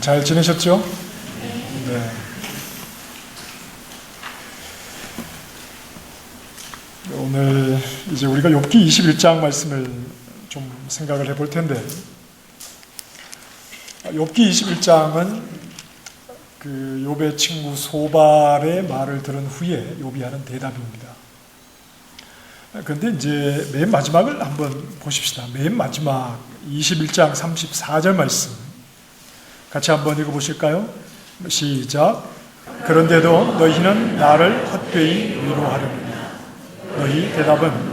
잘 지내셨죠? 네. 오늘 이제 우리가 욥기 21장 말씀을 좀 생각을 해볼 텐데, 욥기 21장은 그 욥의 친구 소발의 말을 들은 후에 욥이 하는 대답입니다. 그런데 이제 맨 마지막을 한번 보십시다. 맨 마지막 21장 34절 말씀 같이 한번 읽어보실까요? 시작. 그런데도 너희는 나를 헛되이 위로하려느냐. 너희 대답은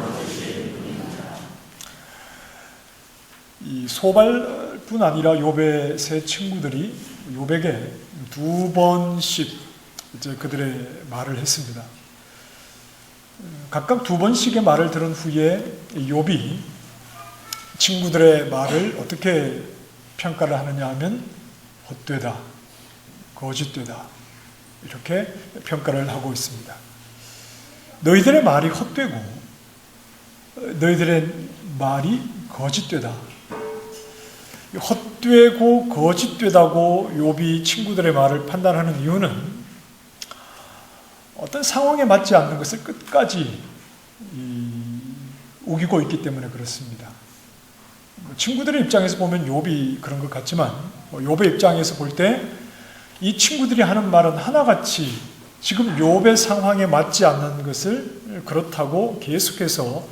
이 소발뿐 아니라 욥의 세 친구들이 욥에게 두 번씩 이제 그들의 말을 했습니다. 각각 두 번씩의 말을 들은 후에 욥이 친구들의 말을 어떻게 평가를 하느냐 하면 헛되다, 거짓되다 이렇게 평가를 하고 있습니다. 너희들의 말이 헛되고 너희들의 말이 거짓되다. 헛되고 거짓되다고 욥이 친구들의 말을 판단하는 이유는 어떤 상황에 맞지 않는 것을 끝까지 우기고 있기 때문에 그렇습니다. 친구들의 입장에서 보면 욥이 그런 것 같지만 욥의 입장에서 볼 때 이 친구들이 하는 말은 하나같이 지금 욥의 상황에 맞지 않는 것을 그렇다고 계속해서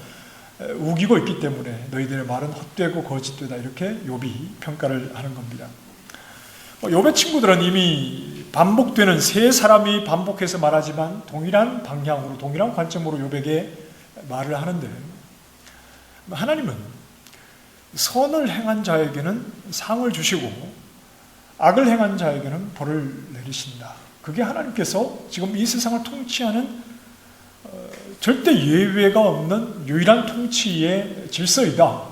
우기고 있기 때문에 너희들의 말은 헛되고 거짓되다 이렇게 욥이 평가를 하는 겁니다. 욥의 친구들은 이미 반복되는 세 사람이 반복해서 말하지만 동일한 방향으로 동일한 관점으로 욥에게 말을 하는데 하나님은 선을 행한 자에게는 상을 주시고 악을 행한 자에게는 벌을 내리신다. 그게 하나님께서 지금 이 세상을 통치하는 절대 예외가 없는 유일한 통치의 질서이다.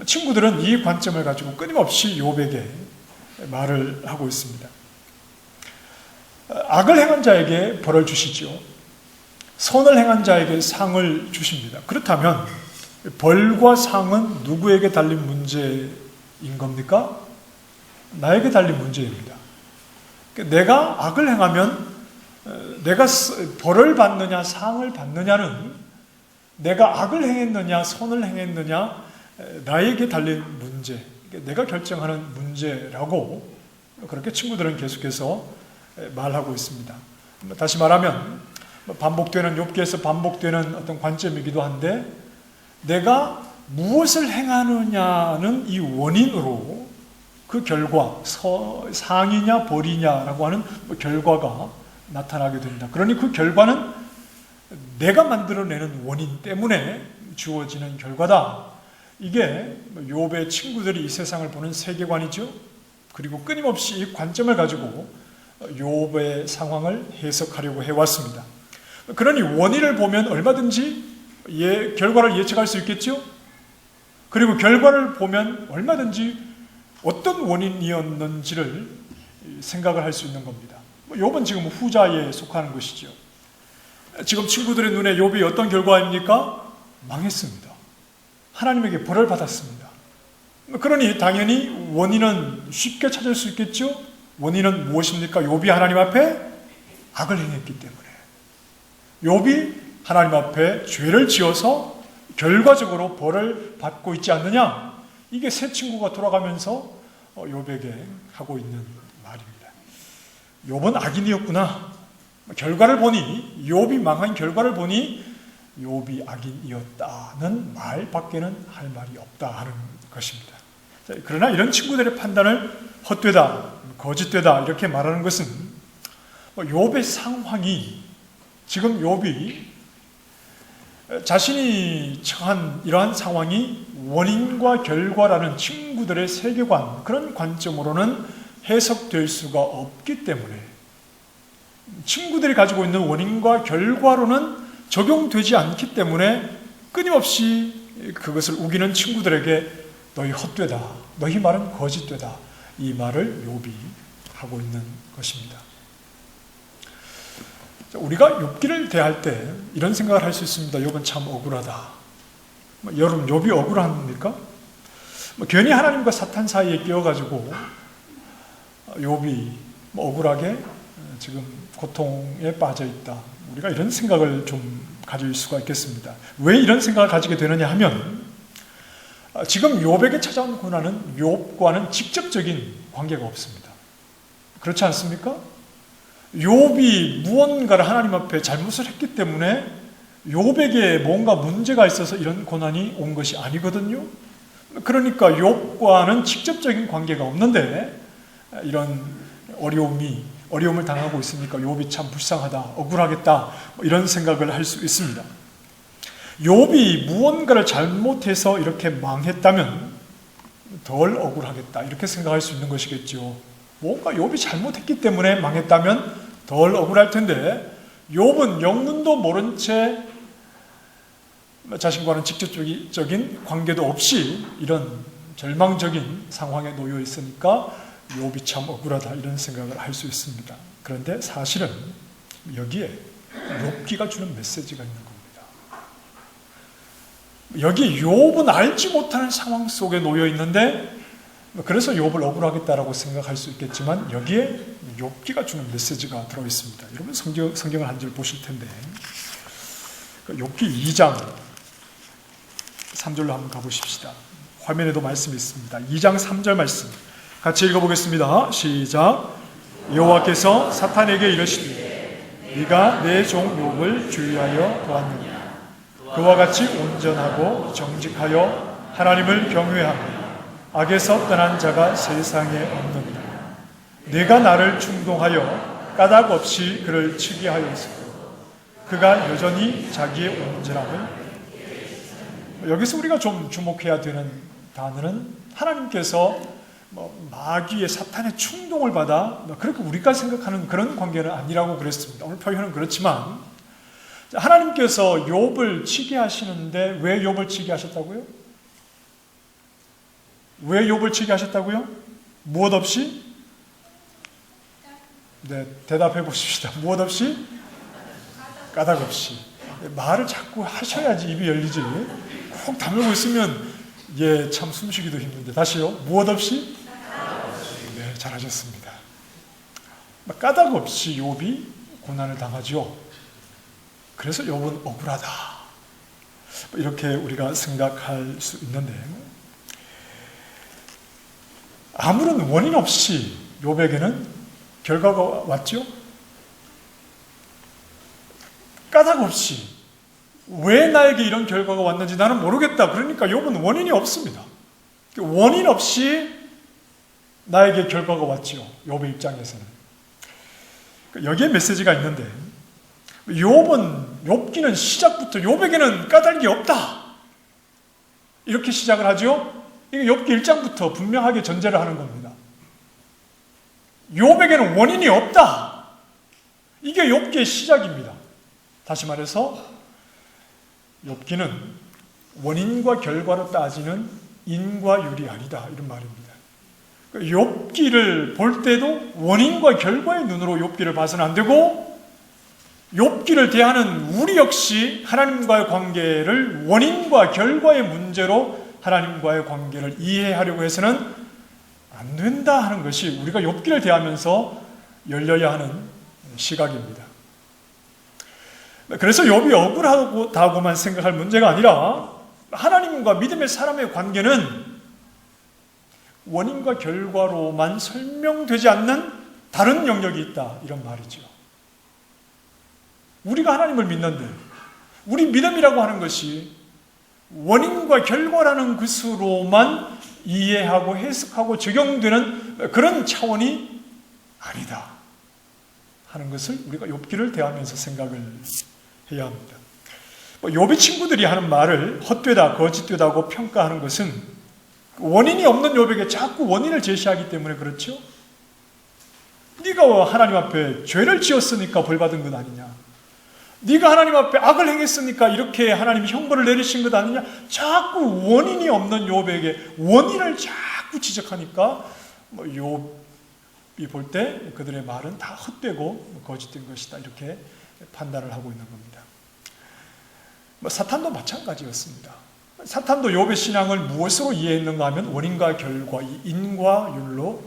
친구들은 이 관점을 가지고 끊임없이 욥에게 말을 하고 있습니다. 악을 행한 자에게 벌을 주시죠. 선을 행한 자에게 상을 주십니다. 그렇다면 벌과 상은 누구에게 달린 문제인 겁니까? 나에게 달린 문제입니다. 내가 악을 행하면 내가 벌을 받느냐 상을 받느냐는 내가 악을 행했느냐 선을 행했느냐 나에게 달린 문제, 내가 결정하는 문제라고 그렇게 친구들은 계속해서 말하고 있습니다. 다시 말하면 반복되는 욥기에서 반복되는 어떤 관점이기도 한데 내가 무엇을 행하느냐는 이 원인으로 그 결과 상이냐 벌이냐라고 하는 결과가 나타나게 된다. 그러니 그 결과는 내가 만들어내는 원인 때문에 주어지는 결과다. 이게 욥의 친구들이 이 세상을 보는 세계관이죠. 그리고 끊임없이 이 관점을 가지고 욥의 상황을 해석하려고 해왔습니다. 그러니 원인을 보면 얼마든지 결과를 예측할 수 있겠죠. 그리고 결과를 보면 얼마든지 어떤 원인이었는지를 생각을 할 수 있는 겁니다. 욥은 지금 후자에 속하는 것이죠. 지금 친구들의 눈에 욥이 어떤 결과입니까? 망했습니다. 하나님에게 벌을 받았습니다. 그러니 당연히 원인은 쉽게 찾을 수 있겠죠? 원인은 무엇입니까? 욥이 하나님 앞에 악을 행했기 때문에. 욥이 하나님 앞에 죄를 지어서 결과적으로 벌을 받고 있지 않느냐? 이게 새 친구가 돌아가면서 욥에게 하고 있는 말입니다. 욥은 악인이었구나. 결과를 보니 욥이 망한 결과를 보니 욥이 악인이었다는 말밖에는 할 말이 없다 하는 것입니다. 그러나 이런 친구들의 판단을 헛되다, 거짓되다 이렇게 말하는 것은 욥의 상황이 지금 욥이 자신이 처한 이러한 상황이 원인과 결과라는 친구들의 세계관, 그런 관점으로는 해석될 수가 없기 때문에 친구들이 가지고 있는 원인과 결과로는 적용되지 않기 때문에 끊임없이 그것을 우기는 친구들에게 너희 헛되다, 너희 말은 거짓되다 이 말을 욥이 하고 있는 것입니다. 우리가 욥기를 대할 때 이런 생각을 할 수 있습니다. 욥은 참 억울하다. 여러분 욥이 억울합니까? 괜히 하나님과 사탄 사이에 끼어가지고 욥이 억울하게 지금 고통에 빠져 있다. 우리가 이런 생각을 좀 가질 수가 있겠습니다. 왜 이런 생각을 가지게 되느냐 하면 지금 욥에게 찾아온 고난은 욥과는 직접적인 관계가 없습니다. 그렇지 않습니까? 욥이 무언가를 하나님 앞에 잘못을 했기 때문에 욥에게 뭔가 문제가 있어서 이런 고난이 온 것이 아니거든요. 그러니까 욥과는 직접적인 관계가 없는데 이런 어려움을 당하고 있으니까 욥이 참 불쌍하다, 억울하겠다 이런 생각을 할 수 있습니다. 욥이 무언가를 잘못해서 이렇게 망했다면 덜 억울하겠다 이렇게 생각할 수 있는 것이겠죠. 뭔가 욥이 잘못했기 때문에 망했다면 덜 억울할 텐데 욥은 영문도 모른 채 자신과는 직접적인 관계도 없이 이런 절망적인 상황에 놓여 있으니까 욥이 참 억울하다 이런 생각을 할 수 있습니다. 그런데 사실은 여기에 욥기가 주는 메시지가 있는 겁니다. 여기 욥은 알지 못하는 상황 속에 놓여 있는데 그래서 욥을 억울하겠다라고 생각할 수 있겠지만 여기에 욥기가 주는 메시지가 들어 있습니다. 여러분 성경을 한 절 보실 텐데 욥기 2장 3절로 한번 가보십시다. 화면에도 말씀이 있습니다. 2장 3절 말씀 같이 읽어보겠습니다. 시작. 여호와께서 사탄에게 이르시되 네가 내 종 욥을 주의하여 보았느냐. 그와 같이 온전하고 정직하여 하나님을 경외하며 악에서 떠난 자가 세상에 없느니라. 네가 나를 충동하여 까닭 없이 그를 치게 하였으므로 그가 여전히 자기의 온전함을. 여기서 우리가 좀 주목해야 되는 단어는 하나님께서 마귀의 사탄의 충동을 받아 그렇게 우리가 생각하는 그런 관계는 아니라고 그랬습니다. 오늘 표현은 그렇지만 하나님께서 욥을 치게 하시는데 왜 욥을 치게 하셨다고요? 왜 욥을 치게 하셨다고요? 무엇 없이? 네, 대답해 보십시다. 무엇 없이? 까닭 없이. 말을 자꾸 하셔야지 입이 열리지. 꼭 다물고 있으면 참 숨쉬기도 힘든데. 다시요. 무엇 없이? 네, 잘하셨습니다. 까닭 없이 욥이 고난을 당하죠. 그래서 욥은 억울하다. 이렇게 우리가 생각할 수 있는데 아무런 원인 없이 욥에게는 결과가 왔죠. 까닭 없이 왜 나에게 이런 결과가 왔는지 나는 모르겠다. 그러니까 욥은 원인이 없습니다. 원인 없이 나에게 결과가 왔죠. 욥의 입장에서는. 여기에 메시지가 있는데 욥기는 시작부터 욥에게는 까닭이 없다. 이렇게 시작을 하죠. 이게 욥기 1장부터 분명하게 전제를 하는 겁니다. 욥에게는 원인이 없다. 이게 욥기의 시작입니다. 다시 말해서 욥기는 원인과 결과로 따지는 인과 율이 아니다. 이런 말입니다. 욥기를 볼 때도 원인과 결과의 눈으로 욥기를 봐서는 안 되고 욥기를 대하는 우리 역시 하나님과의 관계를 원인과 결과의 문제로 하나님과의 관계를 이해하려고 해서는 안 된다 하는 것이 우리가 욥기를 대하면서 열려야 하는 시각입니다. 그래서 욥이 억울하다고만 생각할 문제가 아니라 하나님과 믿음의 사람의 관계는 원인과 결과로만 설명되지 않는 다른 영역이 있다 이런 말이죠. 우리가 하나님을 믿는데 우리 믿음이라고 하는 것이 원인과 결과라는 것으로만 이해하고 해석하고 적용되는 그런 차원이 아니다 하는 것을 우리가 욥기를 대하면서 생각을 해야 합니다. 욥의 친구들이 하는 말을 헛되다, 거짓되다고 평가하는 것은 원인이 없는 욥에게 자꾸 원인을 제시하기 때문에 그렇죠. 네가 하나님 앞에 죄를 지었으니까 벌 받은 것 아니냐. 네가 하나님 앞에 악을 행했으니까 이렇게 하나님이 형벌을 내리신 것 아니냐. 자꾸 원인이 없는 욥에게 원인을 자꾸 지적하니까 욥이 볼 때 그들의 말은 다 헛되고 거짓된 것이다 이렇게 판단을 하고 있는 겁니다. 사탄도 마찬가지였습니다. 사탄도 욥의 신앙을 무엇으로 이해했는가 하면 원인과 결과, 이 인과 율로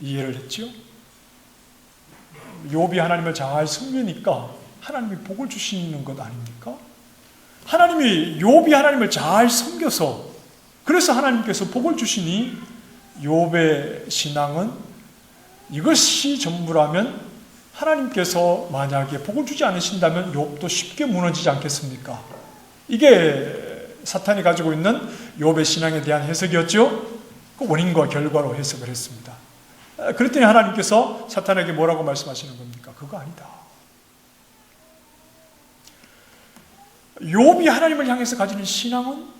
이해를 했죠? 욥이 하나님을 잘 섬기니까 하나님이 복을 주시는 것 아닙니까? 하나님이 욥이 하나님을 잘 섬겨서 그래서 하나님께서 복을 주시니 욥의 신앙은 이것이 전부라면 하나님께서 만약에 복을 주지 않으신다면 욥도 쉽게 무너지지 않겠습니까? 이게 사탄이 가지고 있는 욥의 신앙에 대한 해석이었죠. 그 원인과 결과로 해석을 했습니다. 그랬더니 하나님께서 사탄에게 뭐라고 말씀하시는 겁니까? 그거 아니다. 욥이 하나님을 향해서 가지는 신앙은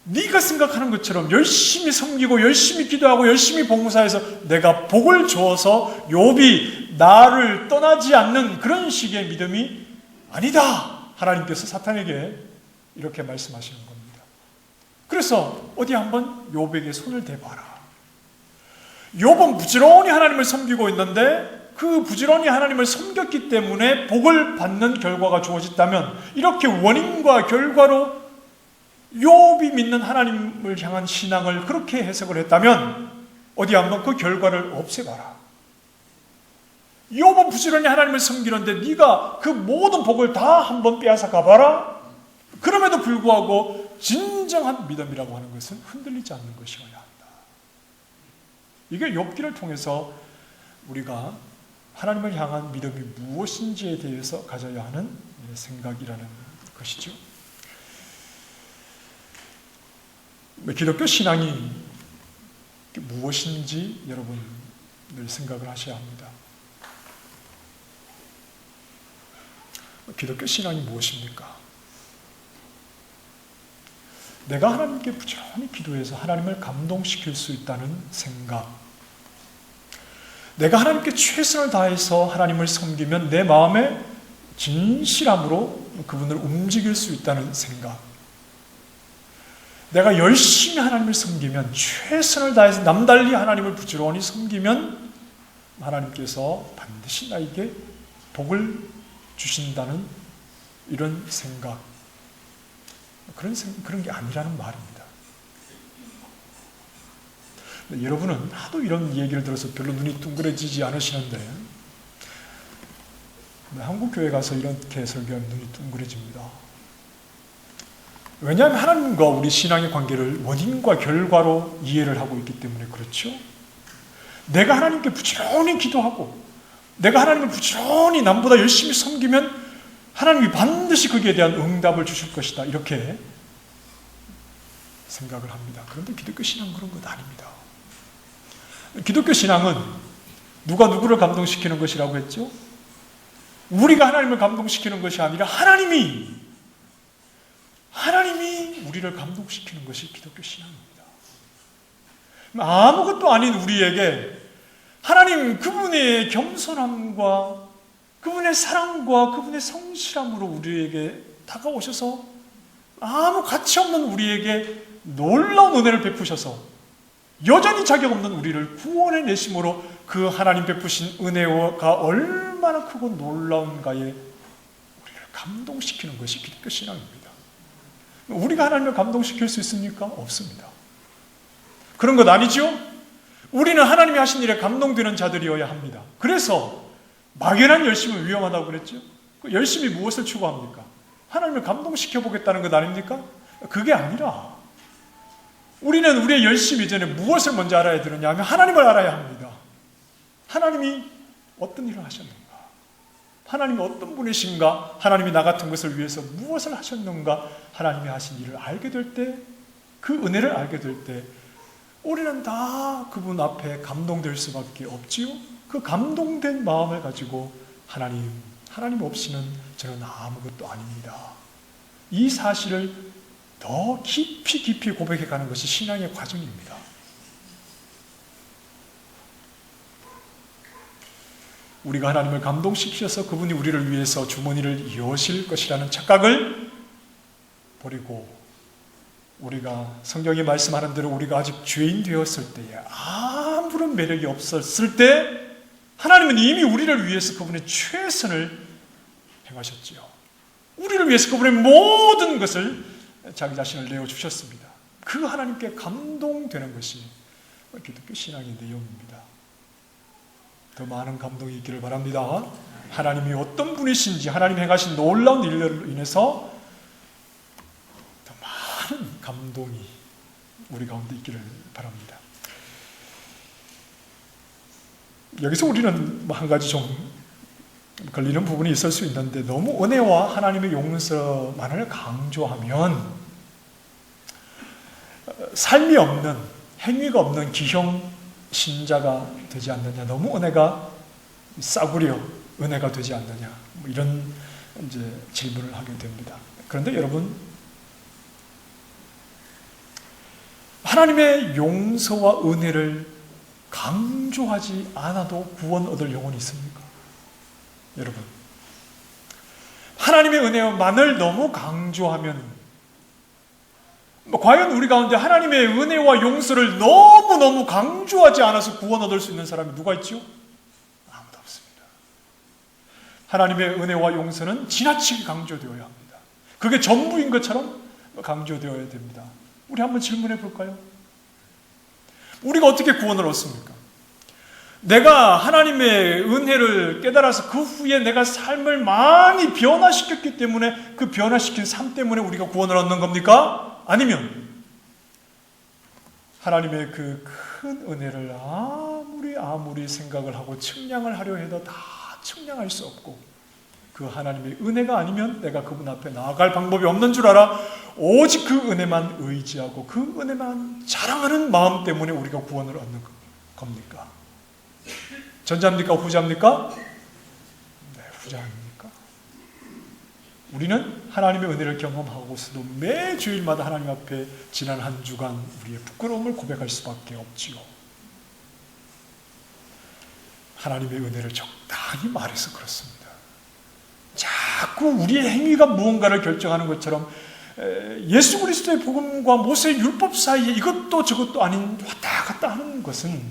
네가 생각하는 것처럼 열심히 섬기고 열심히 기도하고 열심히 봉사해서 내가 복을 주어서 욥이 나를 떠나지 않는 그런 식의 믿음이 아니다. 하나님께서 사탄에게 이렇게 말씀하시는 겁니다. 그래서 어디 한번 욥에게 손을 대봐라. 욥은 부지런히 하나님을 섬기고 있는데 그 부지런히 하나님을 섬겼기 때문에 복을 받는 결과가 주어졌다면 이렇게 원인과 결과로 욥이 믿는 하나님을 향한 신앙을 그렇게 해석을 했다면 어디 한번 그 결과를 없애봐라. 욥은 부지런히 하나님을 섬기는데 네가 그 모든 복을 다 한번 빼앗아 가봐라. 그럼에도 불구하고 진정한 믿음이라고 하는 것은 흔들리지 않는 것이어야 한다. 이게 욥기를 통해서 우리가 하나님을 향한 믿음이 무엇인지에 대해서 가져야 하는 생각이라는 것이죠. 기독교 신앙이 무엇인지 여러분 늘 생각을 하셔야 합니다. 기독교 신앙이 무엇입니까? 내가 하나님께 부지런히 기도해서 하나님을 감동시킬 수 있다는 생각, 내가 하나님께 최선을 다해서 하나님을 섬기면 내 마음에 진실함으로 그분을 움직일 수 있다는 생각, 내가 열심히 하나님을 섬기면 최선을 다해서 남달리 하나님을 부지런히 섬기면 하나님께서 반드시 나에게 복을 주신다는 이런 생각, 그런 게 아니라는 말입니다. 여러분은 하도 이런 얘기를 들어서 별로 눈이 둥그러지지 않으시는데 한국 교회 가서 이렇게 설교하면 눈이 둥그러집니다. 왜냐하면 하나님과 우리 신앙의 관계를 원인과 결과로 이해를 하고 있기 때문에 그렇죠. 내가 하나님께 부지런히 기도하고 내가 하나님을 부지런히 남보다 열심히 섬기면 하나님이 반드시 거기에 대한 응답을 주실 것이다. 이렇게 생각을 합니다. 그런데 기독교 신앙은 그런 것 아닙니다. 기독교 신앙은 누가 누구를 감동시키는 것이라고 했죠? 우리가 하나님을 감동시키는 것이 아니라 하나님이 우리를 감동시키는 것이 기독교 신앙입니다. 아무것도 아닌 우리에게 하나님 그분의 겸손함과 그분의 사랑과 그분의 성실함으로 우리에게 다가오셔서 아무 가치 없는 우리에게 놀라운 은혜를 베푸셔서 여전히 자격 없는 우리를 구원해 내심으로 그 하나님 베푸신 은혜가 얼마나 크고 놀라운가에 우리를 감동시키는 것이 기독교 신앙입니다. 우리가 하나님을 감동시킬 수 있습니까? 없습니다. 그런 것 아니죠? 우리는 하나님이 하신 일에 감동되는 자들이어야 합니다. 그래서 막연한 열심은 위험하다고 그랬죠? 그 열심히 무엇을 추구합니까? 하나님을 감동시켜보겠다는 것 아닙니까? 그게 아니라 우리는 우리의 열심 이전에 무엇을 먼저 알아야 되느냐 하면 하나님을 알아야 합니다. 하나님이 어떤 일을 하셨는가? 하나님이 어떤 분이신가? 하나님이 나 같은 것을 위해서 무엇을 하셨는가? 하나님이 하신 일을 알게 될 때, 그 은혜를 알게 될 때 우리는 다 그분 앞에 감동될 수밖에 없지요. 그 감동된 마음을 가지고 하나님 없이는 저는 아무것도 아닙니다. 이 사실을 더 깊이 고백해가는 것이 신앙의 과정입니다. 우리가 하나님을 감동시키셔서 그분이 우리를 위해서 주머니를 여실 것이라는 착각을 버리고 우리가 성경이 말씀하는 대로 우리가 아직 죄인 되었을 때에 아무런 매력이 없었을 때 하나님은 이미 우리를 위해서 그분의 최선을 행하셨지요. 우리를 위해서 그분의 모든 것을 자기 자신을 내어주셨습니다. 그 하나님께 감동되는 것이 기독교 신앙의 내용입니다. 더 많은 감동이 있기를 바랍니다. 하나님이 어떤 분이신지, 하나님 행하신 놀라운 일로 인해서 더 많은 감동이 우리 가운데 있기를 바랍니다. 여기서 우리는 한 가지 좀 걸리는 부분이 있을 수 있는데, 너무 은혜와 하나님의 용서만을 강조하면 삶이 없는, 행위가 없는 기형 신자가 되지 않느냐, 너무 은혜가 싸구려 은혜가 되지 않느냐, 이런 이제 질문을 하게 됩니다. 그런데 여러분, 하나님의 용서와 은혜를 강조하지 않아도 구원 얻을 영혼이 있습니까? 여러분, 하나님의 은혜만을 너무 강조하면, 과연 우리 가운데 하나님의 은혜와 용서를 너무너무 강조하지 않아서 구원 얻을 수 있는 사람이 누가 있지요? 아무도 없습니다. 하나님의 은혜와 용서는 지나치게 강조되어야 합니다. 그게 전부인 것처럼 강조되어야 됩니다. 우리 한번 질문해 볼까요? 우리가 어떻게 구원을 얻습니까? 내가 하나님의 은혜를 깨달아서 그 후에 내가 삶을 많이 변화시켰기 때문에, 그 변화시킨 삶 때문에 우리가 구원을 얻는 겁니까? 아니면 하나님의 그 큰 은혜를 아무리 생각을 하고 측량을 하려 해도 다 측량할 수 없고, 그 하나님의 은혜가 아니면 내가 그분 앞에 나아갈 방법이 없는 줄 알아 오직 그 은혜만 의지하고 그 은혜만 자랑하는 마음 때문에 우리가 구원을 얻는 겁니까? 전자입니까? 후자입니까? 네, 후자입니까? 우리는 하나님의 은혜를 경험하고서도 매 주일마다 하나님 앞에 지난 한 주간 우리의 부끄러움을 고백할 수밖에 없지요. 하나님의 은혜를 적당히 말해서 그렇습니다. 자꾸 우리의 행위가 무언가를 결정하는 것처럼 예수 그리스도의 복음과 모세의 율법 사이에 이것도 저것도 아닌 왔다 갔다 하는 것은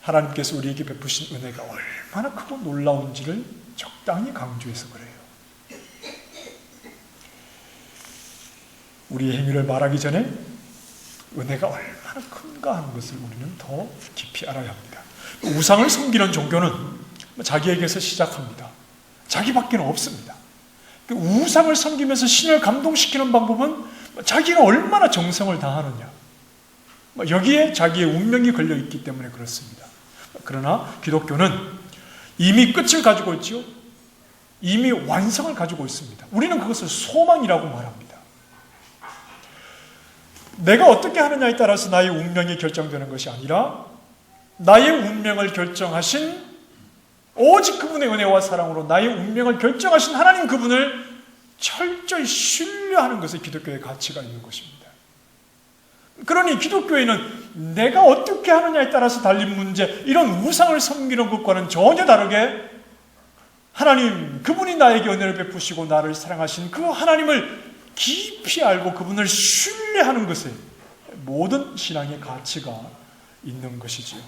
하나님께서 우리에게 베푸신 은혜가 얼마나 크고 놀라운지를 적당히 강조해서 그래요. 우리의 행위를 말하기 전에 은혜가 얼마나 큰가 하는 것을 우리는 더 깊이 알아야 합니다. 우상을 섬기는 종교는 자기에게서 시작합니다. 자기밖에는 없습니다. 우상을 섬기면서 신을 감동시키는 방법은 자기가 얼마나 정성을 다하느냐, 여기에 자기의 운명이 걸려있기 때문에 그렇습니다. 그러나 기독교는 이미 끝을 가지고 있지요. 이미 완성을 가지고 있습니다. 우리는 그것을 소망이라고 말합니다. 내가 어떻게 하느냐에 따라서 나의 운명이 결정되는 것이 아니라 나의 운명을 결정하신, 오직 그분의 은혜와 사랑으로 나의 운명을 결정하신 하나님 그분을 철저히 신뢰하는 것이 기독교의 가치가 있는 것입니다. 그러니 기독교에는 내가 어떻게 하느냐에 따라서 달린 문제, 이런 우상을 섬기는 것과는 전혀 다르게 하나님 그분이 나에게 은혜를 베푸시고 나를 사랑하신 그 하나님을 깊이 알고 그분을 신뢰하는 것에 모든 신앙의 가치가 있는 것이지요.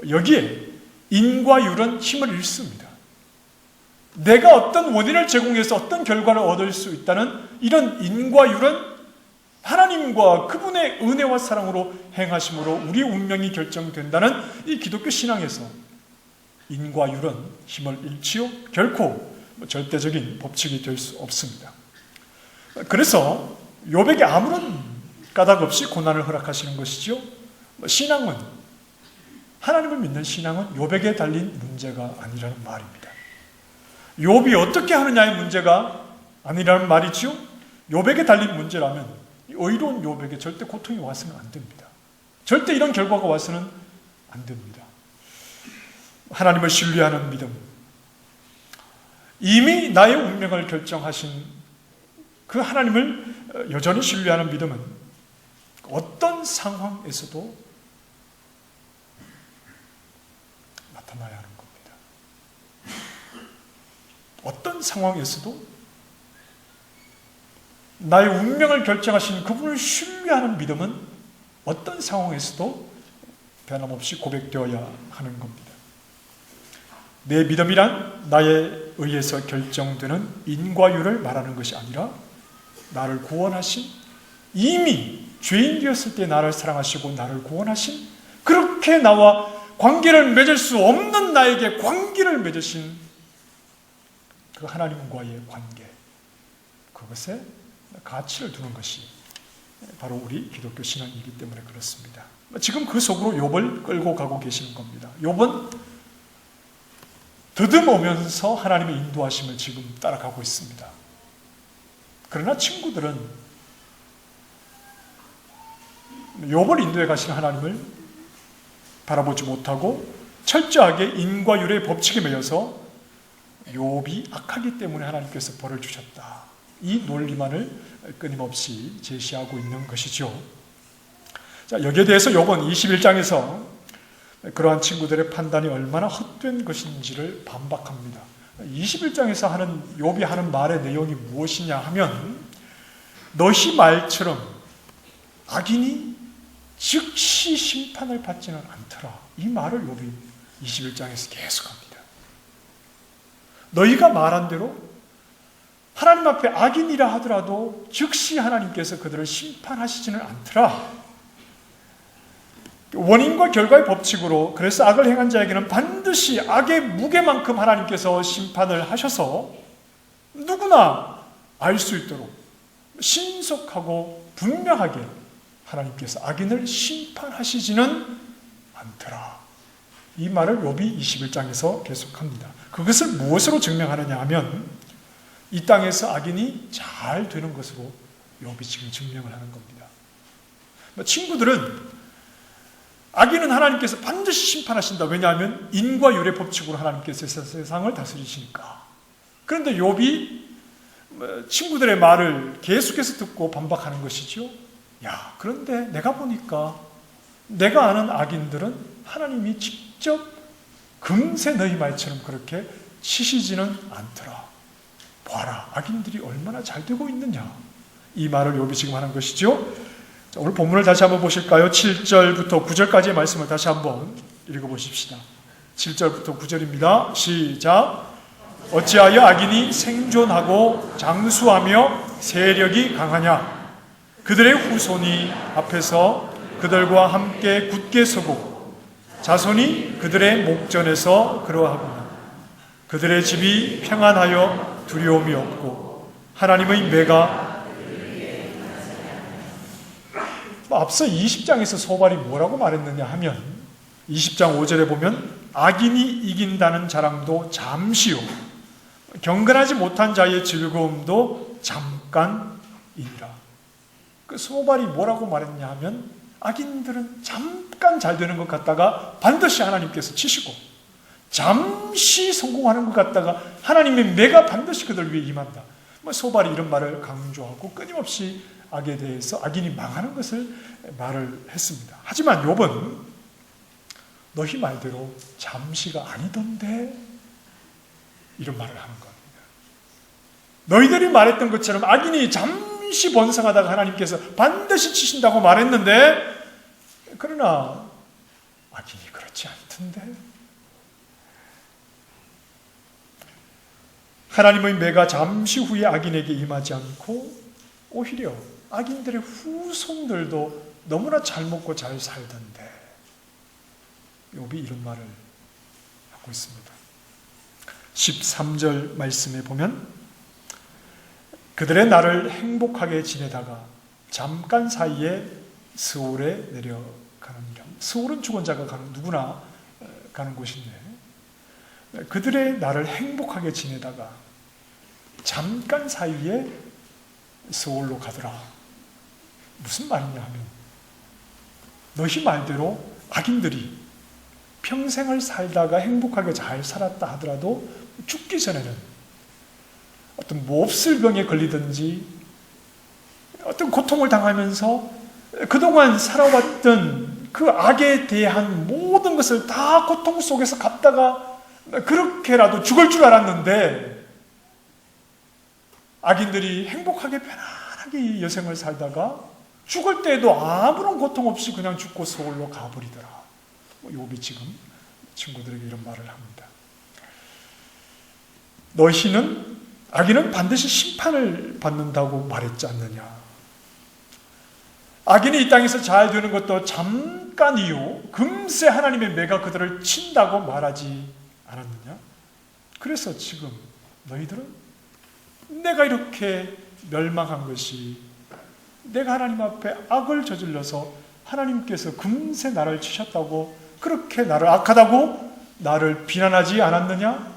여기에 인과 율은 힘을 잃습니다. 내가 어떤 원인을 제공해서 어떤 결과를 얻을 수 있다는 이런 인과 율은 하나님과 그분의 은혜와 사랑으로 행하심으로 우리의 운명이 결정된다는 이 기독교 신앙에서 인과 율은 힘을 잃지요. 결코 절대적인 법칙이 될 수 없습니다. 그래서 욥에게 아무런 까닭 없이 고난을 허락하시는 것이죠. 신앙은, 하나님을 믿는 신앙은 욥에게 달린 문제가 아니라는 말입니다. 욥이 어떻게 하느냐의 문제가 아니라는 말이지요. 욥에게 달린 문제라면 의로운 욥에게 절대 고통이 와서는 안 됩니다. 절대 이런 결과가 와서는 안 됩니다. 하나님을 신뢰하는 믿음, 이미 나의 운명을 결정하신 그 하나님을 여전히 신뢰하는 믿음은 어떤 상황에서도 나타나야 하는 겁니다. 어떤 상황에서도 나의 운명을 결정하신 그분을 신뢰하는 믿음은 어떤 상황에서도 변함없이 고백되어야 하는 겁니다. 내 믿음이란 나에 의해서 결정되는 인과율을 말하는 것이 아니라 나를 구원하신, 이미 죄인 되었을 때 나를 사랑하시고 나를 구원하신, 그렇게 나와 관계를 맺을 수 없는 나에게 관계를 맺으신 그 하나님과의 관계, 그것에 가치를 두는 것이 바로 우리 기독교 신앙이기 때문에 그렇습니다. 지금 그 속으로 욥을 끌고 가고 계시는 겁니다. 욥은 더듬으면서 하나님의 인도하심을 지금 따라가고 있습니다. 그러나 친구들은 욥을 인도해 가시는 하나님을 바라보지 못하고 철저하게 인과 율의 법칙에 매여서 욥이 악하기 때문에 하나님께서 벌을 주셨다, 이 논리만을 끊임없이 제시하고 있는 것이죠. 자, 여기에 대해서 욥은 21장에서 그러한 친구들의 판단이 얼마나 헛된 것인지를 반박합니다. 21장에서 욥이 하는 말의 내용이 무엇이냐 하면, 너희 말처럼 악인이 즉시 심판을 받지는 않더라, 이 말을 욥이 21장에서 계속합니다. 너희가 말한 대로 하나님 앞에 악인이라 하더라도 즉시 하나님께서 그들을 심판하시지는 않더라. 원인과 결과의 법칙으로, 그래서 악을 행한 자에게는 반드시 악의 무게만큼 하나님께서 심판을 하셔서 누구나 알 수 있도록 신속하고 분명하게 하나님께서 악인을 심판하시지는 않더라, 이 말을 욥이 21장에서 계속합니다. 그것을 무엇으로 증명하느냐 하면, 이 땅에서 악인이 잘 되는 것으로 욥이 지금 증명을 하는 겁니다. 친구들은 악인은 하나님께서 반드시 심판하신다, 왜냐하면 인과 율의 법칙으로 하나님께서 세상을 다스리시니까. 그런데 욥이 친구들의 말을 계속해서 듣고 반박하는 것이죠. 야, 그런데 내가 보니까 내가 아는 악인들은 하나님이 직접 금세 너희 말처럼 그렇게 치시지는 않더라. 봐라, 악인들이 얼마나 잘 되고 있느냐, 이 말을 욥이 지금 하는 것이죠. 자, 오늘 본문을 다시 한번 보실까요? 7절부터 9절까지의 말씀을 다시 한번 읽어보십시다. 7절부터 9절입니다. 시작. 어찌하여 악인이 생존하고 장수하며 세력이 강하냐? 그들의 후손이 앞에서 그들과 함께 굳게 서고 자손이 그들의 목전에서 그러하구나. 그들의 집이 평안하여 두려움이 없고 하나님의 매가. 앞서 20장에서 소발이 뭐라고 말했느냐 하면, 20장 5절에 보면 악인이 이긴다는 자랑도 잠시요 경건하지 못한 자의 즐거움도 잠깐이니라. 그 소발이 뭐라고 말했냐 하면, 악인들은 잠깐 잘 되는 것 같다가 반드시 하나님께서 치시고, 잠시 성공하는 것 같다가 하나님의 매가 반드시 그들 위에 임한다. 소발이 이런 말을 강조하고 끊임없이 악에 대해서 악인이 망하는 것을 말을 했습니다. 하지만 욥은 너희 말대로 잠시가 아니던데, 이런 말을 하는 겁니다. 너희들이 말했던 것처럼 악인이 잠시 번성하다가 하나님께서 반드시 치신다고 말했는데, 그러나 악인이 그렇지 않던데. 하나님의 매가 잠시 후에 악인에게 임하지 않고 오히려 악인들의 후손들도 너무나 잘 먹고 잘 살던데, 욥이 이런 말을 하고 있습니다. 13절 말씀에 보면 그들의 날을 행복하게 지내다가 잠깐 사이에 스올에 내려가느니라. 스올은 죽은 자가 누구나 가는 곳인데, 그들의 날을 행복하게 지내다가 잠깐 사이에 스올로 가더라. 무슨 말이냐 하면, 너희 말대로 악인들이 평생을 살다가 행복하게 잘 살았다 하더라도 죽기 전에는 어떤 몹쓸 병에 걸리든지 어떤 고통을 당하면서 그동안 살아왔던 그 악에 대한 모든 것을 다 고통 속에서 갔다가 그렇게라도 죽을 줄 알았는데, 악인들이 행복하게 편안하게 이 여생을 살다가 죽을 때에도 아무런 고통 없이 그냥 죽고 서울로 가버리더라. 욥이 지금 친구들에게 이런 말을 합니다. 너희는, 악인은 반드시 심판을 받는다고 말했지 않느냐. 악인이 이 땅에서 잘 되는 것도 잠깐이요 금세 하나님의 매가 그들을 친다고 말하지 않았느냐? 그래서 지금 너희들은 내가 이렇게 멸망한 것이 내가 하나님 앞에 악을 저질러서 하나님께서 금세 나를 치셨다고 그렇게 나를 악하다고 나를 비난하지 않았느냐?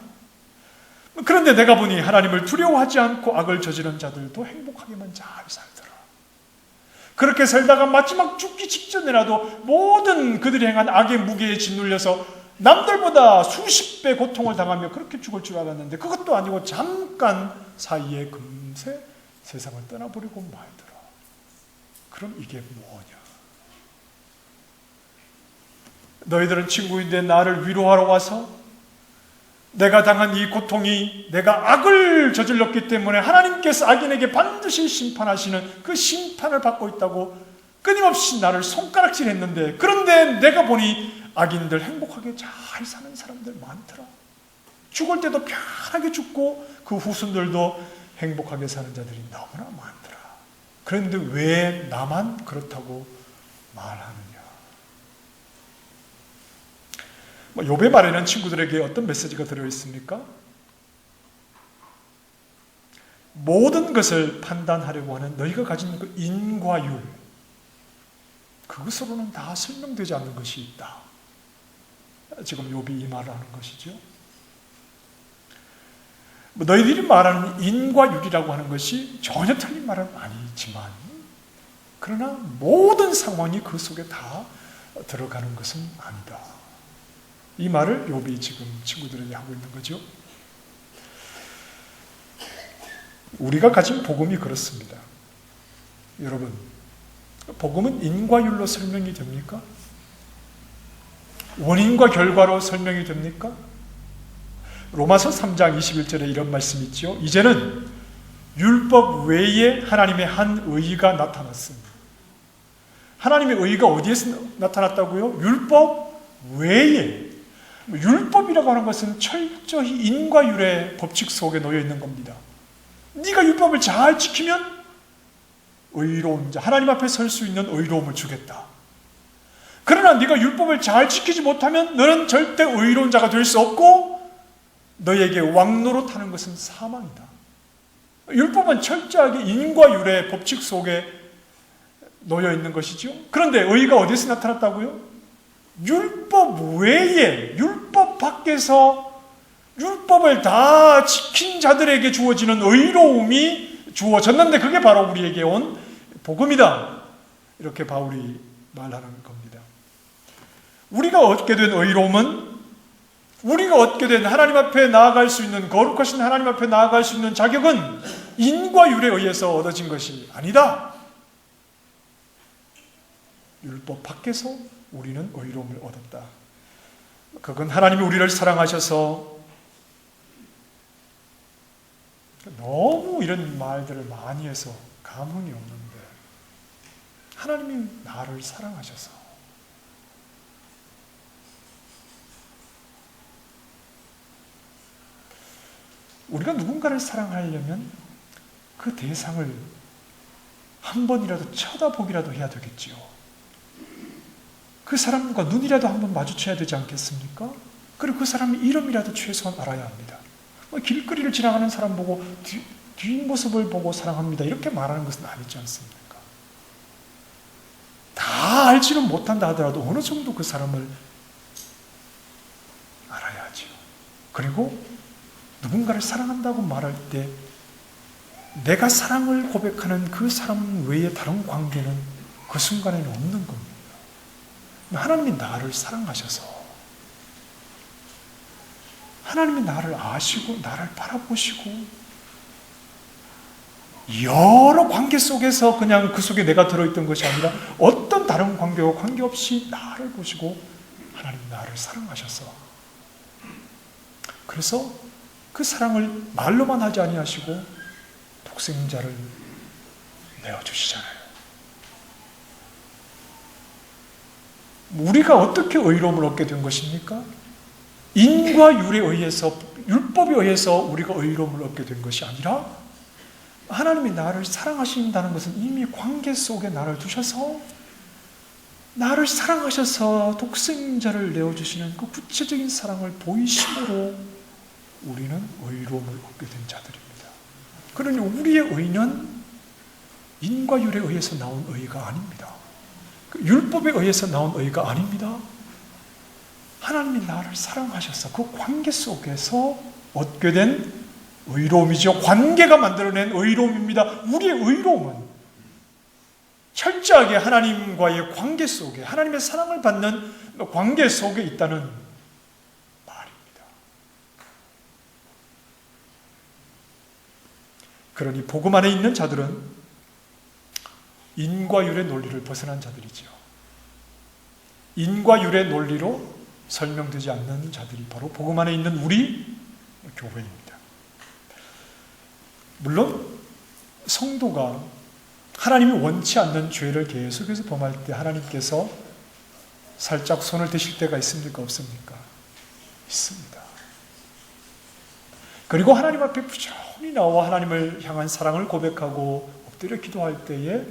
그런데 내가 보니 하나님을 두려워하지 않고 악을 저지른 자들도 행복하게만 잘 살더라. 그렇게 살다가 마지막 죽기 직전에라도 모든 그들이 행한 악의 무게에 짓눌려서 남들보다 수십 배 고통을 당하며 그렇게 죽을 줄 알았는데 그것도 아니고 잠깐 사이에 금세 세상을 떠나버리고 말더라. 그럼 이게 뭐냐? 너희들은 친구인데 나를 위로하러 와서 내가 당한 이 고통이 내가 악을 저질렀기 때문에 하나님께서 악인에게 반드시 심판하시는 그 심판을 받고 있다고 끊임없이 나를 손가락질했는데 그런데 내가 보니 악인들 행복하게 잘 사는 사람들 많더라. 죽을 때도 편하게 죽고 그 후손들도 행복하게 사는 자들이 너무나 많더라. 그런데 왜 나만 그렇다고 말하느냐? 욥의 말에는 친구들에게 어떤 메시지가 들어있습니까? 모든 것을 판단하려고 하는 너희가 가진 그 인과 율, 그것으로는 다 설명되지 않는 것이 있다. 지금 욥이 이 말을 하는 것이죠. 너희들이 말하는 인과 율이라고 하는 것이 전혀 틀린 말은 아니지만 그러나 모든 상황이 그 속에 다 들어가는 것은 아니다. 이 말을 욥이 지금 친구들에게 하고 있는 거죠. 우리가 가진 복음이 그렇습니다. 여러분, 복음은 인과율로 설명이 됩니까? 원인과 결과로 설명이 됩니까? 로마서 3장 21절에 이런 말씀이 있죠. 이제는 율법 외에 하나님의 한 의가 나타났습니다. 하나님의 의가 어디에서 나타났다고요? 율법 외에. 율법이라고 하는 것은 철저히 인과율의 법칙 속에 놓여 있는 겁니다. 네가 율법을 잘 지키면 의로운 자, 하나님 앞에 설 수 있는 의로움을 주겠다. 그러나 네가 율법을 잘 지키지 못하면 너는 절대 의로운 자가 될 수 없고 너에게 왕노릇하는 것은 사망이다. 율법은 철저하게 인과율의 법칙 속에 놓여 있는 것이죠. 그런데 의가 어디서 나타났다고요? 율법 외에, 율법 밖에서 율법을 다 지킨 자들에게 주어지는 의로움이 주어졌는데 그게 바로 우리에게 온 복음이다. 이렇게 바울이 말하는 겁니다. 우리가 얻게 된 의로움은 우리가 얻게 된 하나님 앞에 나아갈 수 있는 거룩하신 하나님 앞에 나아갈 수 있는 자격은 인과율에 의해서 얻어진 것이 아니다. 율법 밖에서 우리는 의로움을 얻었다. 그건 하나님이 우리를 사랑하셔서 너무 이런 말들을 많이 해서 감흥이 없는데 하나님이 나를 사랑하셔서 우리가 누군가를 사랑하려면 그 대상을 한 번이라도 쳐다보기라도 해야 되겠지요. 그 사람과 눈이라도 한번 마주쳐야 되지 않겠습니까? 그리고 그 사람의 이름이라도 최소한 알아야 합니다. 길거리를 지나가는 사람 보고 뒷모습을 보고 사랑합니다. 이렇게 말하는 것은 아니지 않습니까? 다 알지는 못한다 하더라도 어느 정도 그 사람을 알아야죠. 그리고 누군가를 사랑한다고 말할 때 내가 사랑을 고백하는 그 사람 외에 다른 관계는 그 순간에는 없는 겁니다. 하나님이 나를 사랑하셔서 하나님이 나를 아시고 나를 바라보시고 여러 관계 속에서 그냥 그 속에 내가 들어있던 것이 아니라 어떤 다른 관계와 관계없이 나를 보시고 하나님 나를 사랑하셔서 그래서 그 사랑을 말로만 하지 아니하시고 독생자를 내어주시잖아요. 우리가 어떻게 의로움을 얻게 된 것입니까? 인과 율에 의해서, 율법에 의해서 우리가 의로움을 얻게 된 것이 아니라 하나님이 나를 사랑하신다는 것은 이미 관계 속에 나를 두셔서 나를 사랑하셔서 독생자를 내어주시는 그 구체적인 사랑을 보이심으로 우리는 의로움을 얻게 된 자들입니다. 그러니 우리의 의는 인과 율에 의해서 나온 의가 아닙니다. 율법에 의해서 나온 의가 아닙니다. 하나님이 나를 사랑하셔서 그 관계 속에서 얻게 된 의로움이죠. 관계가 만들어낸 의로움입니다. 우리의 의로움은 철저하게 하나님과의 관계 속에, 하나님의 사랑을 받는 관계 속에 있다는 말입니다. 그러니 복음 안에 있는 자들은 인과 율의 논리를 벗어난 자들이죠. 인과 율의 논리로 설명되지 않는 자들이 바로 복음 안에 있는 우리 교회입니다. 물론 성도가 하나님이 원치 않는 죄를 계속해서 범할 때 하나님께서 살짝 손을 대실 때가 있습니까? 없습니까? 있습니다. 그리고 하나님 앞에 부지런히 나와 하나님을 향한 사랑을 고백하고 엎드려 기도할 때에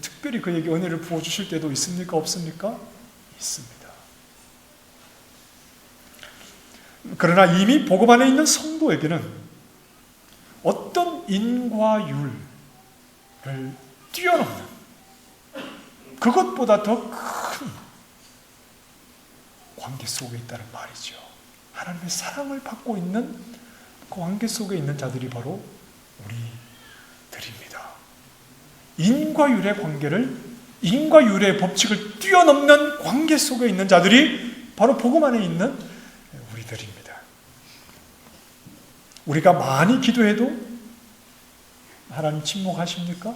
특별히 그에게 은혜를 부어주실 때도 있습니까? 없습니까? 있습니다. 그러나 이미 복음 안에 있는 성도에게는 어떤 인과율을 뛰어넘는 그것보다 더 큰 관계 속에 있다는 말이죠. 하나님의 사랑을 받고 있는 그 관계 속에 있는 자들이 바로 우리들입니다. 인과율의 관계를, 인과율의 법칙을 뛰어넘는 관계 속에 있는 자들이 바로 복음 안에 있는 우리들입니다. 우리가 많이 기도해도 하나님 침묵하십니까?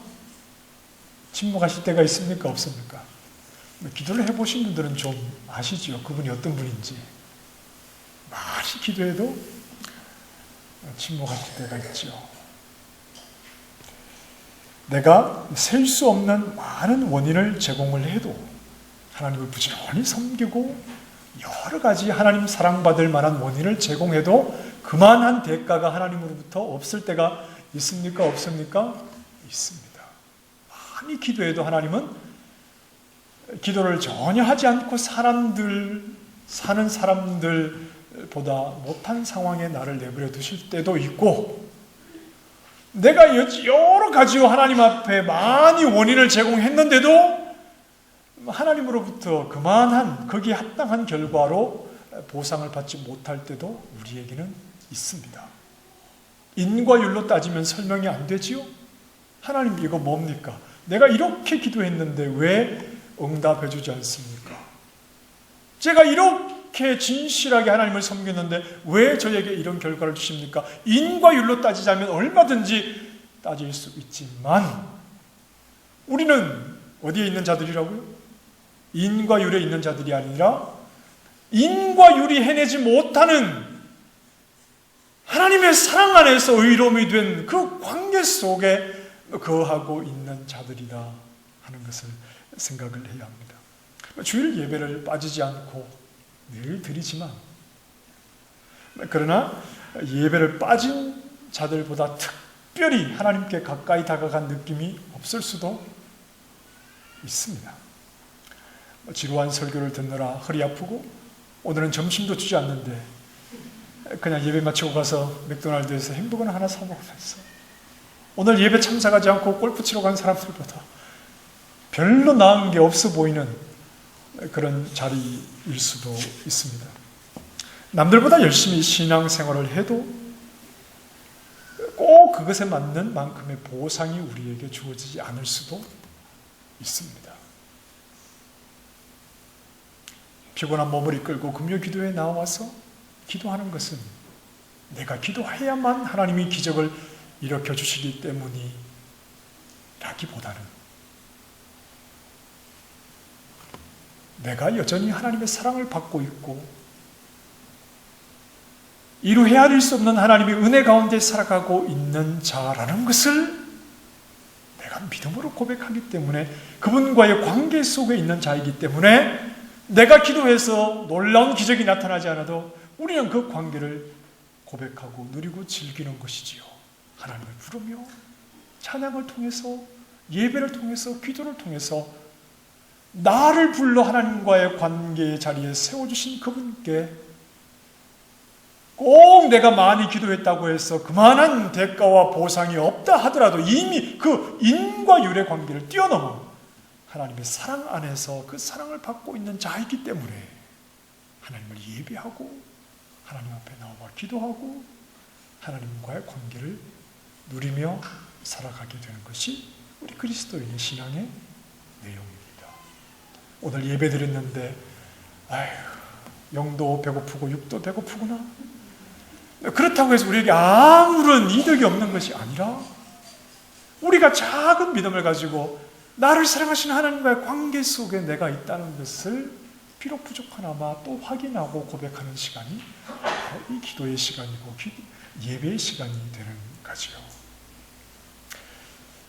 침묵하실 때가 있습니까? 없습니까? 기도를 해보신 분들은 좀 아시죠? 그분이 어떤 분인지. 많이 기도해도 침묵하실 때가 있죠. 내가 셀 수 없는 많은 원인을 제공을 해도 하나님을 부지런히 섬기고 여러 가지 하나님 사랑받을 만한 원인을 제공해도 그만한 대가가 하나님으로부터 없을 때가 있습니까? 없습니까? 있습니다. 많이 기도해도 하나님은 기도를 전혀 하지 않고 사는 사람들보다 못한 상황에 나를 내버려 두실 때도 있고, 내가 여러 가지로 하나님 앞에 많이 원인을 제공했는데도 하나님으로부터 그만한, 거기에 합당한 결과로 보상을 받지 못할 때도 우리에게는 있습니다. 인과율로 따지면 설명이 안 되지요? 하나님 이거 뭡니까? 내가 이렇게 기도했는데 왜 응답해 주지 않습니까? 제가 이렇게 진실하게 하나님을 섬겼는데 왜 저에게 이런 결과를 주십니까? 인과율로 따지자면 얼마든지 따질 수 있지만 우리는 어디에 있는 자들이라고요? 인과율에 있는 자들이 아니라 인과율이 해내지 못하는 하나님의 사랑 안에서 의로움이 된 그 관계 속에 거하고 있는 자들이다 하는 것을 생각을 해야 합니다. 주일 예배를 빠지지 않고 늘 드리지만, 그러나 예배를 빠진 자들보다 특별히 하나님께 가까이 다가간 느낌이 없을 수도 있습니다. 지루한 설교를 듣느라 허리 아프고 오늘은 점심도 주지 않는데 그냥 예배 마치고 가서 맥도날드에서 햄버거나 하나 사 먹으면서 오늘 예배 참석하지 않고 골프 치러 간 사람들보다 별로 나은 게 없어 보이는 그런 자리일 수도 있습니다. 남들보다 열심히 신앙생활을 해도 꼭 그것에 맞는 만큼의 보상이 우리에게 주어지지 않을 수도 있습니다. 피곤한 몸을 이끌고 금요 기도에 나와서 기도하는 것은 내가 기도해야만 하나님이 기적을 일으켜 주시기 때문이라기보다는 내가 여전히 하나님의 사랑을 받고 있고 이루 헤아릴 수 없는 하나님의 은혜 가운데 살아가고 있는 자라는 것을 내가 믿음으로 고백하기 때문에, 그분과의 관계 속에 있는 자이기 때문에 내가 기도해서 놀라운 기적이 나타나지 않아도 우리는 그 관계를 고백하고 누리고 즐기는 것이지요. 하나님을 부르며 찬양을 통해서, 예배를 통해서, 기도를 통해서 나를 불러 하나님과의 관계의 자리에 세워주신 그분께 꼭 내가 많이 기도했다고 해서 그만한 대가와 보상이 없다 하더라도 이미 그 인과 율의 관계를 뛰어넘은 하나님의 사랑 안에서 그 사랑을 받고 있는 자이기 때문에 하나님을 예배하고 하나님 앞에 나와 기도하고 하나님과의 관계를 누리며 살아가게 되는 것이 우리 그리스도인의 신앙의 내용입니다. 오늘 예배 드렸는데 영도 배고프고 육도 배고프구나. 그렇다고 해서 우리에게 아무런 이득이 없는 것이 아니라 우리가 작은 믿음을 가지고 나를 사랑하시는 하나님과의 관계 속에 내가 있다는 것을 비록 부족하나마 또 확인하고 고백하는 시간이 바로 이 기도의 시간이고 예배의 시간이 되는 거지요.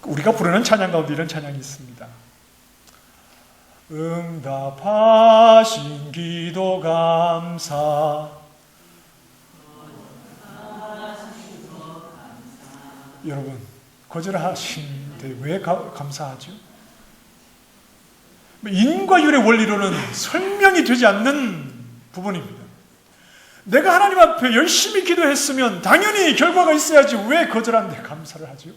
우리가 부르는 찬양 가운데 이런 찬양이 있습니다. 응답하신 기도 감사. 여러분, 거절하신데 왜 감사하죠? 인과 율의 원리로는 설명이 되지 않는 부분입니다. 내가 하나님 앞에 열심히 기도했으면 당연히 결과가 있어야지 왜 거절하는데 감사를 하죠?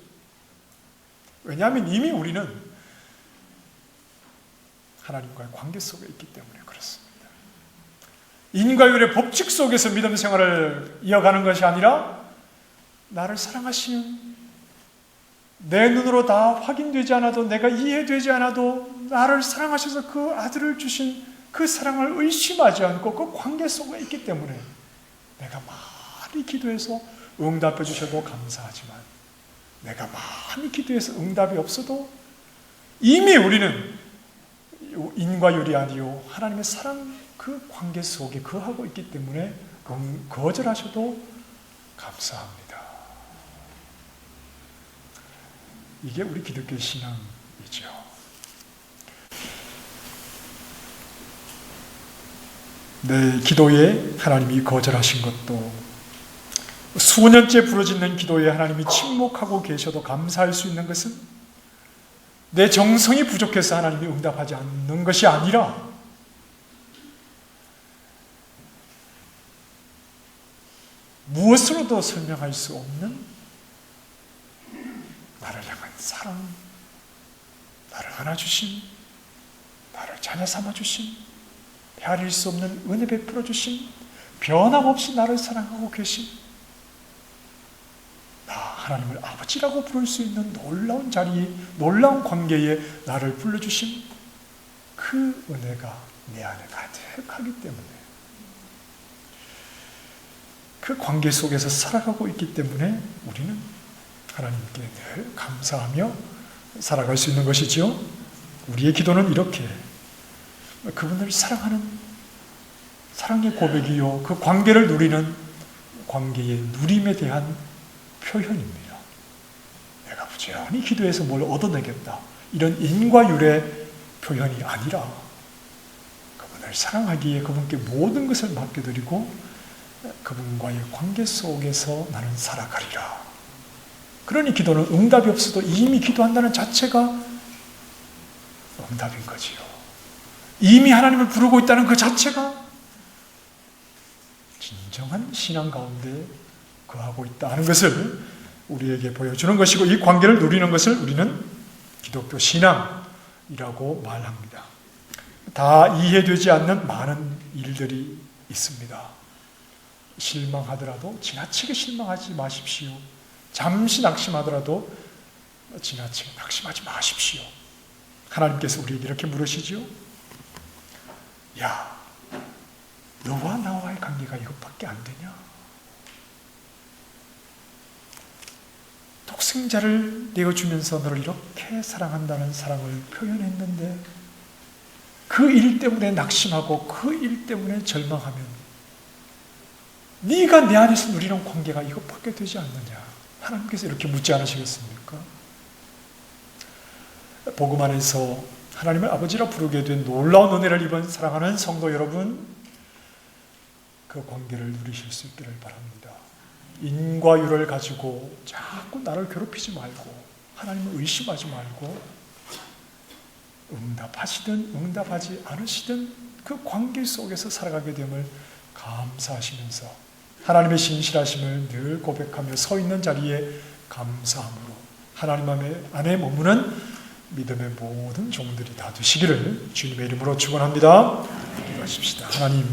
왜냐하면 이미 우리는 하나님과의 관계 속에 있기 때문에 그렇습니다. 인과 율의 법칙 속에서 믿음 생활을 이어가는 것이 아니라 나를 사랑하시는, 내 눈으로 다 확인되지 않아도, 내가 이해되지 않아도 나를 사랑하셔서 그 아들을 주신 그 사랑을 의심하지 않고 그 관계 속에 있기 때문에 내가 많이 기도해서 응답해 주셔도 감사하지만 내가 많이 기도해서 응답이 없어도 이미 우리는 인과 율이 아니요 하나님의 사랑 그 관계 속에 거하고 있기 때문에 거절하셔도 감사합니다. 이게 우리 기독교 신앙이죠. 내 기도에 하나님이 거절하신 것도, 수년째 부르짖는 기도에 하나님이 침묵하고 계셔도 감사할 수 있는 것은 내 정성이 부족해서 하나님이 응답하지 않는 것이 아니라 무엇으로도 설명할 수 없는 나를 향한 사랑, 나를 안아주심, 나를 자녀 삼아주심, 헤아릴 수 없는 은혜 베풀어 주심, 변함없이 나를 사랑하고 계심, 나 하나님을 아버지라고 부를 수 있는 놀라운 자리에, 놀라운 관계에 나를 불러주심, 그 은혜가 내 안에 가득하기 때문에, 그 관계 속에서 살아가고 있기 때문에 우리는 하나님께 늘 감사하며 살아갈 수 있는 것이지요. 우리의 기도는 이렇게 그분을 사랑하는 사랑의 고백이요, 그 관계를 누리는 관계의 누림에 대한 표현입니다. 내가 부지런히 기도해서 뭘 얻어내겠다, 이런 인과율의 표현이 아니라 그분을 사랑하기에 그분께 모든 것을 맡겨드리고 그분과의 관계 속에서 나는 살아가리라. 그러니 기도는 응답이 없어도 이미 기도한다는 자체가 응답인 거지요. 이미 하나님을 부르고 있다는 그 자체가 진정한 신앙 가운데 거하고 있다는 것을 우리에게 보여주는 것이고, 이 관계를 누리는 것을 우리는 기독교 신앙이라고 말합니다. 다 이해되지 않는 많은 일들이 있습니다. 실망하더라도 지나치게 실망하지 마십시오. 잠시 낙심하더라도 지나치게 낙심하지 마십시오. 하나님께서 우리에게 이렇게 물으시죠. 야, 너와 나와의 관계가 이것밖에 안 되냐? 독생자를 내어주면서 너를 이렇게 사랑한다는 사랑을 표현했는데 그 일 때문에 낙심하고 그 일 때문에 절망하면 네가 내 안에서 누리는 관계가 이것밖에 되지 않느냐? 하나님께서 이렇게 묻지 않으시겠습니까? 복음 안에서 하나님을 아버지라 부르게 된 놀라운 은혜를 입은 사랑하는 성도 여러분, 그 관계를 누리실 수 있기를 바랍니다. 인과 율을 가지고 자꾸 나를 괴롭히지 말고 하나님을 의심하지 말고 응답하시든 응답하지 않으시든 그 관계 속에서 살아가게 됨을 감사하시면서 하나님의 신실하심을 늘 고백하며 서 있는 자리에 감사함으로 하나님 안에 머무는 믿음의 모든 종들이 다 되시기를 주님의 이름으로 축원합니다. 기도하십시다. 하나님,